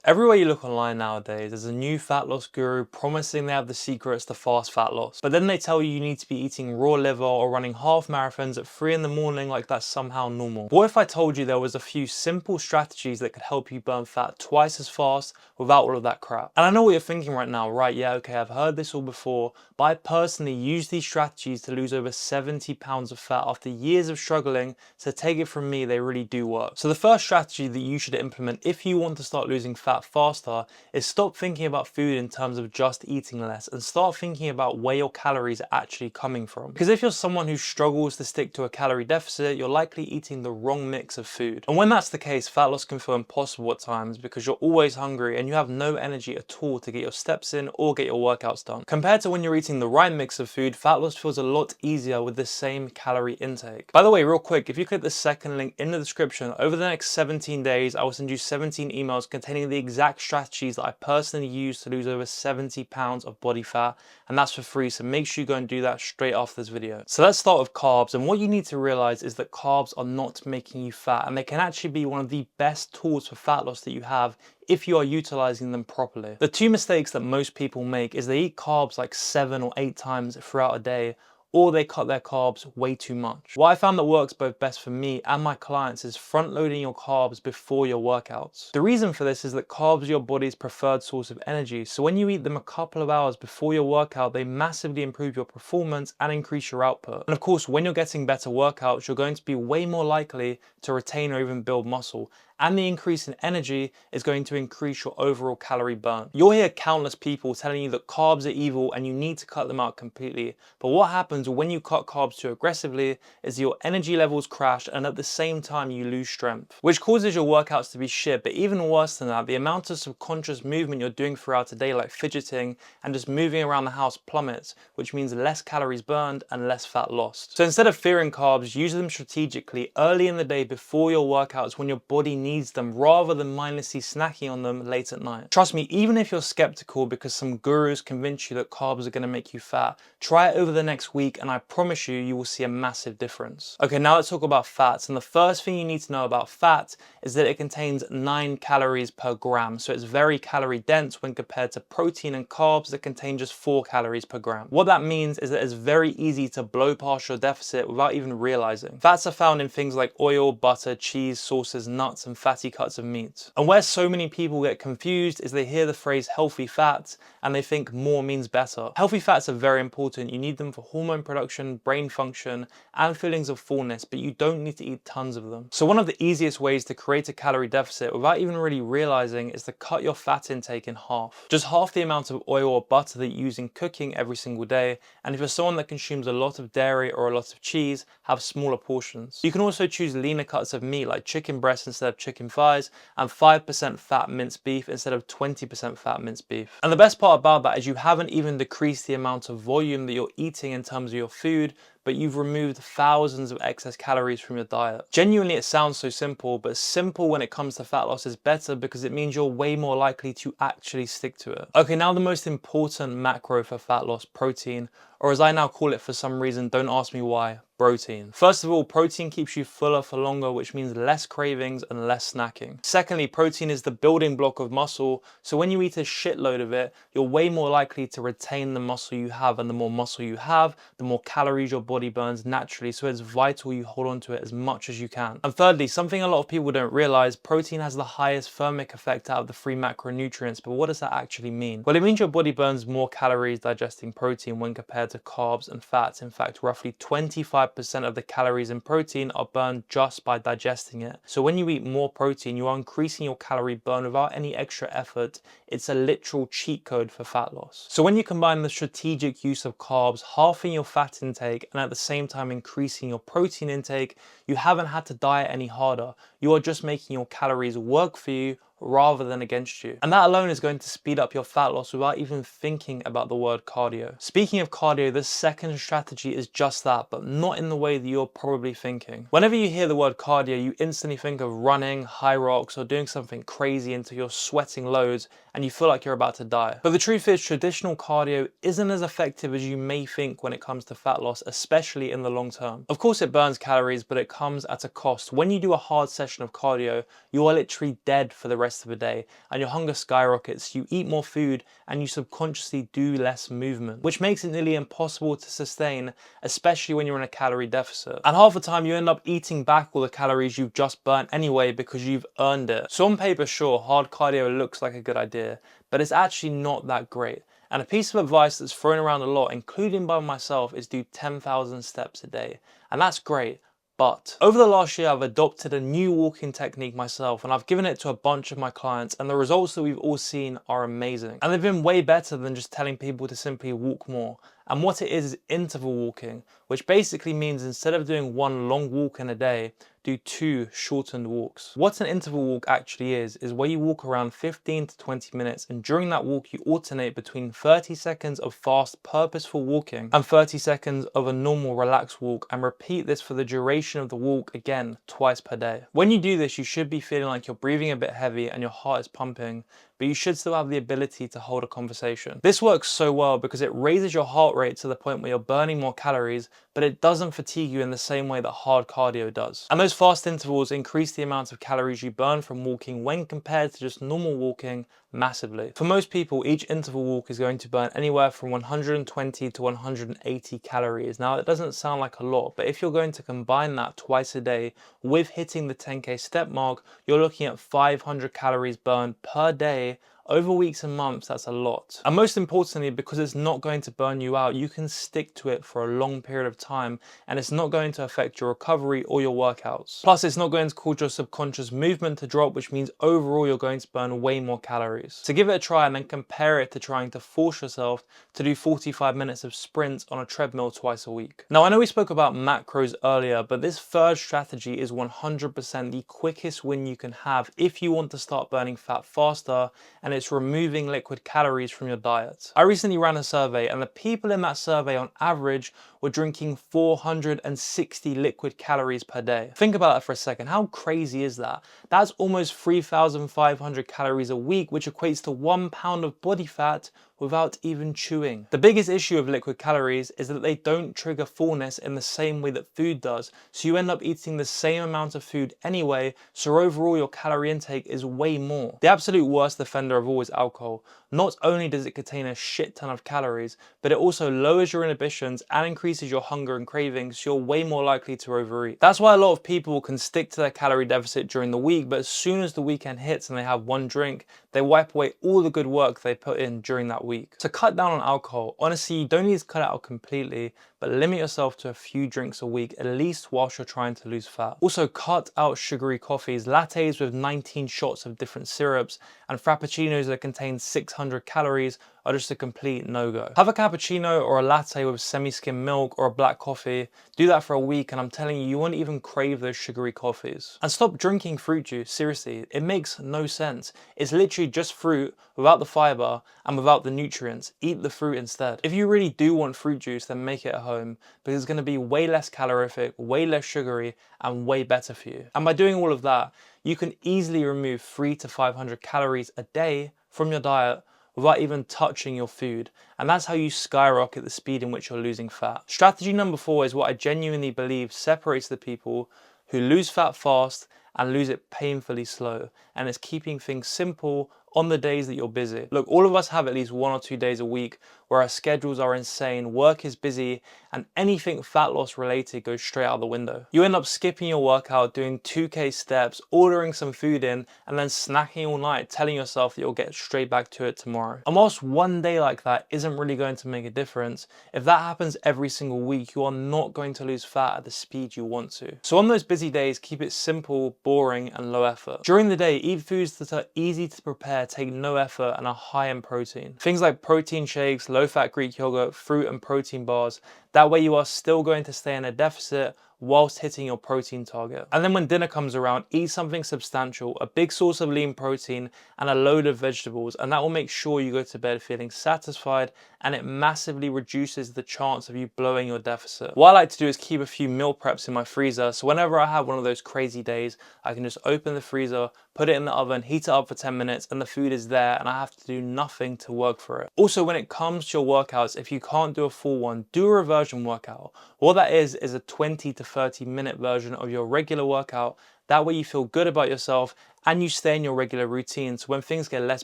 Everywhere you look online nowadays, there's a new fat loss guru promising they have the secrets to fast fat loss. But then they tell you need to be eating raw liver or running half marathons at 3 in the morning like that's somehow normal. What if I told you there was a few simple strategies that could help you burn fat twice as fast without all of that crap? And I know what you're thinking right now, right? Yeah, okay, I've heard this all before, but I personally use these strategies to lose over 70 pounds of fat after years of struggling, so take it from me, they really do work. So the first strategy that you should implement if you want to start losing fat faster is stop thinking about food in terms of just eating less and start thinking about where your calories are actually coming from. Because if you're someone who struggles to stick to a calorie deficit, you're likely eating the wrong mix of food. And when that's the case, fat loss can feel impossible at times because you're always hungry and you have no energy at all to get your steps in or get your workouts done. Compared to when you're eating the right mix of food, fat loss feels a lot easier with the same calorie intake. By the way, real quick, if you click the second link in the description, over the next 17 days, I will send you 17 emails containing the exact strategies that I personally use to lose over 70 pounds of body fat, and that's for free, so make sure you go and do that straight after this video. So let's start with carbs, and what you need to realize is that carbs are not making you fat, and they can actually be one of the best tools for fat loss that you have if you are utilizing them properly. The two mistakes that most people make is they eat carbs like 7 or 8 times throughout a day, or they cut their carbs way too much. What I found that works both best for me and my clients is front loading your carbs before your workouts. The reason for this is that carbs are your body's preferred source of energy, so when you eat them a couple of hours before your workout, they massively improve your performance and increase your output. And of course, when you're getting better workouts, you're going to be way more likely to retain or even build muscle, and the increase in energy is going to increase your overall calorie burn. You'll hear countless people telling you that carbs are evil and you need to cut them out completely, but what happens when you cut carbs too aggressively is your energy levels crash and at the same time you lose strength, which causes your workouts to be shit. But even worse than that, the amount of subconscious movement you're doing throughout the day, like fidgeting and just moving around the house, plummets, which means less calories burned and less fat lost. So instead of fearing carbs, use them strategically early in the day before your workouts when your body needs them, rather than mindlessly snacking on them late at night. Trust me, even if you're skeptical because some gurus convince you that carbs are going to make you fat, try it over the next week and I promise you will see a massive difference. Okay, now let's talk about fats, and the first thing you need to know about fat is that it contains 9 calories per gram, so it's very calorie dense when compared to protein and carbs that contain just 4 calories per gram. What that means is that it's very easy to blow past your deficit without even realizing. Fats are found in things like oil, butter, cheese, sauces, nuts, and fatty cuts of meat. And where so many people get confused is they hear the phrase healthy fats and they think more means better. Healthy fats are very important. You need them for hormone production, brain function, and feelings of fullness, but you don't need to eat tons of them. So one of the easiest ways to create a calorie deficit without even really realizing is to cut your fat intake in half. Just half the amount of oil or butter that you use in cooking every single day, and if you're someone that consumes a lot of dairy or a lot of cheese, have smaller portions. You can also choose leaner cuts of meat like chicken breast instead of chicken thighs, and 5% fat minced beef instead of 20% fat minced beef. And the best part about that is you haven't even decreased the amount of volume that you're eating in terms of your food, but you've removed thousands of excess calories from your diet. Genuinely, it sounds so simple, but simple when it comes to fat loss is better because it means you're way more likely to actually stick to it. Okay, now the most important macro for fat loss, protein, or as I now call it for some reason, don't ask me why, protein. First of all, protein keeps you fuller for longer, which means less cravings and less snacking. Secondly, protein is the building block of muscle, so when you eat a shitload of it, you're way more likely to retain the muscle you have, and the more muscle you have, the more calories your body burns naturally, so it's vital you hold on to it as much as you can. And thirdly, something a lot of people don't realize, protein has the highest thermic effect out of the 3 macronutrients, but what does that actually mean? Well, it means your body burns more calories digesting protein when compared to carbs and fats. In fact, roughly 25% of the calories in protein are burned just by digesting it. So when you eat more protein, you are increasing your calorie burn without any extra effort. It's a literal cheat code for fat loss. So when you combine the strategic use of carbs, halving your fat intake, and at the same time increasing your protein intake, you haven't had to diet any harder. You are just making your calories work for you rather than against you. And that alone is going to speed up your fat loss without even thinking about the word cardio. Speaking of cardio, the second strategy is just that, but not in the way that you're probably thinking. Whenever you hear the word cardio, you instantly think of running, high rocks, or doing something crazy until you're sweating loads and you feel like you're about to die. But the truth is, traditional cardio isn't as effective as you may think when it comes to fat loss, especially in the long term. Of course it burns calories, but it comes at a cost. When you do a hard session of cardio, you are literally dead for the rest rest of the day and your hunger skyrockets, you eat more food and you subconsciously do less movement, which makes it nearly impossible to sustain, especially when you're in a calorie deficit. And half the time you end up eating back all the calories you've just burnt anyway because you've earned it. So on paper, sure, hard cardio looks like a good idea, but it's actually not that great. And a piece of advice that's thrown around a lot, including by myself, is do 10,000 steps a day. And that's great. But over the last year, I've adopted a new walking technique myself, and I've given it to a bunch of my clients, and the results that we've all seen are amazing. And they've been way better than just telling people to simply walk more. And what it is interval walking, which basically means instead of doing one long walk in a day, do 2 shortened walks. What an interval walk actually is where you walk around 15 to 20 minutes, and during that walk you alternate between 30 seconds of fast purposeful walking and 30 seconds of a normal relaxed walk, and repeat this for the duration of the walk again twice per day. When you do this, you should be feeling like you're breathing a bit heavy and your heart is pumping, but you should still have the ability to hold a conversation. This works so well because it raises your heart rate to the point where you're burning more calories, but it doesn't fatigue you in the same way that hard cardio does. And those fast intervals increase the amount of calories you burn from walking when compared to just normal walking massively. For most people, each interval walk is going to burn anywhere from 120 to 180 calories. Now, it doesn't sound like a lot, but if you're going to combine that twice a day with hitting the 10K step mark, you're looking at 500 calories burned per day. Over weeks and months, that's a lot. And most importantly, because it's not going to burn you out, you can stick to it for a long period of time, and it's not going to affect your recovery or your workouts. Plus, it's not going to cause your subconscious movement to drop, which means overall you're going to burn way more calories. So give it a try and then compare it to trying to force yourself to do 45 minutes of sprints on a treadmill twice a week. Now, I know we spoke about macros earlier, but this third strategy is 100% the quickest win you can have if you want to start burning fat faster, and it's removing liquid calories from your diet. I recently ran a survey, and the people in that survey on average were drinking 460 liquid calories per day. Think about that for a second. How crazy is that? That's almost 3,500 calories a week, which equates to 1 pound of body fat without even chewing. The biggest issue of liquid calories is that they don't trigger fullness in the same way that food does, so you end up eating the same amount of food anyway, so overall your calorie intake is way more. The absolute worst offender of all is alcohol. Not only does it contain a shit ton of calories, but it also lowers your inhibitions and increases your hunger and cravings, so you're way more likely to overeat. That's why a lot of people can stick to their calorie deficit during the week, but as soon as the weekend hits and they have one drink, they wipe away all the good work they put in during that week. To cut down on alcohol, honestly, you don't need to cut it out completely, but limit yourself to a few drinks a week, at least whilst you're trying to lose fat. Also, cut out sugary coffees, lattes with 19 shots of different syrups, and frappuccinos that contain 600 calories are just a complete no-go. Have a cappuccino or a latte with semi-skim milk or a black coffee. Do that for a week and I'm telling you, you won't even crave those sugary coffees. And stop drinking fruit juice, seriously, it makes no sense. It's literally just fruit without the fiber and without the nutrients. Eat the fruit instead. If you really do want fruit juice, then make it at home, because it's gonna be way less calorific, way less sugary, and way better for you. And by doing all of that, you can easily remove 300 to 500 calories a day from your diet without even touching your food. And that's how you skyrocket the speed in which you're losing fat. Strategy number 4 is what I genuinely believe separates the people who lose fat fast and lose it painfully slow, and it's keeping things simple on the days that you're busy. Look, all of us have at least 1 or 2 days a week where our schedules are insane, work is busy, and anything fat loss related goes straight out the window. You end up skipping your workout, doing 2K steps, ordering some food in, and then snacking all night, telling yourself that you'll get straight back to it tomorrow. And whilst one day like that isn't really going to make a difference, if that happens every single week, you are not going to lose fat at the speed you want to. So on those busy days, keep it simple, boring, and low effort. During the day, eat foods that are easy to prepare, take no effort, and are high in protein. Things like protein shakes, low-fat Greek yogurt, fruit and protein bars. That way you are still going to stay in a deficit whilst hitting your protein target. And then when dinner comes around, eat something substantial, a big source of lean protein and a load of vegetables, and that will make sure you go to bed feeling satisfied, and it massively reduces the chance of you blowing your deficit. What I like to do is keep a few meal preps in my freezer, so whenever I have one of those crazy days, I can just open the freezer, put it in the oven, heat it up for 10 minutes, and the food is there, and I have to do nothing to work for it. Also, when it comes to your workouts, if you can't do a full one, do a reversion workout. What that is a 20 to 30 minute version of your regular workout That way you feel good about yourself and you stay in your regular routine, so when things get less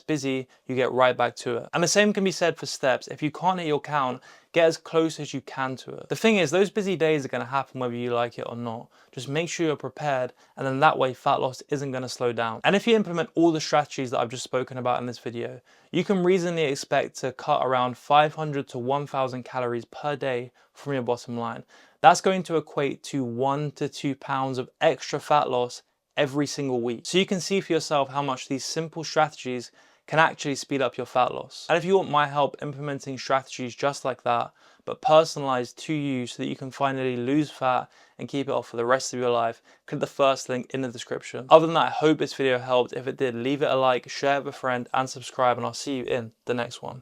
busy, you get right back to it. And the same can be said for steps. If you can't hit your count, get as close as you can to it. The thing is, those busy days are going to happen whether you like it or not. Just make sure you're prepared, and then that way fat loss isn't going to slow down. And if you implement all the strategies that I've just spoken about in this video, you can reasonably expect to cut around 500 to 1000 calories per day from your bottom line. That's going to equate to 1 to 2 pounds of extra fat loss every single week. So you can see for yourself how much these simple strategies can actually speed up your fat loss. And if you want my help implementing strategies just like that, but personalized to you so that you can finally lose fat and keep it off for the rest of your life, click the first link in the description. Other than that, I hope this video helped. If it did, leave it a like, share it with a friend, and subscribe, and I'll see you in the next one.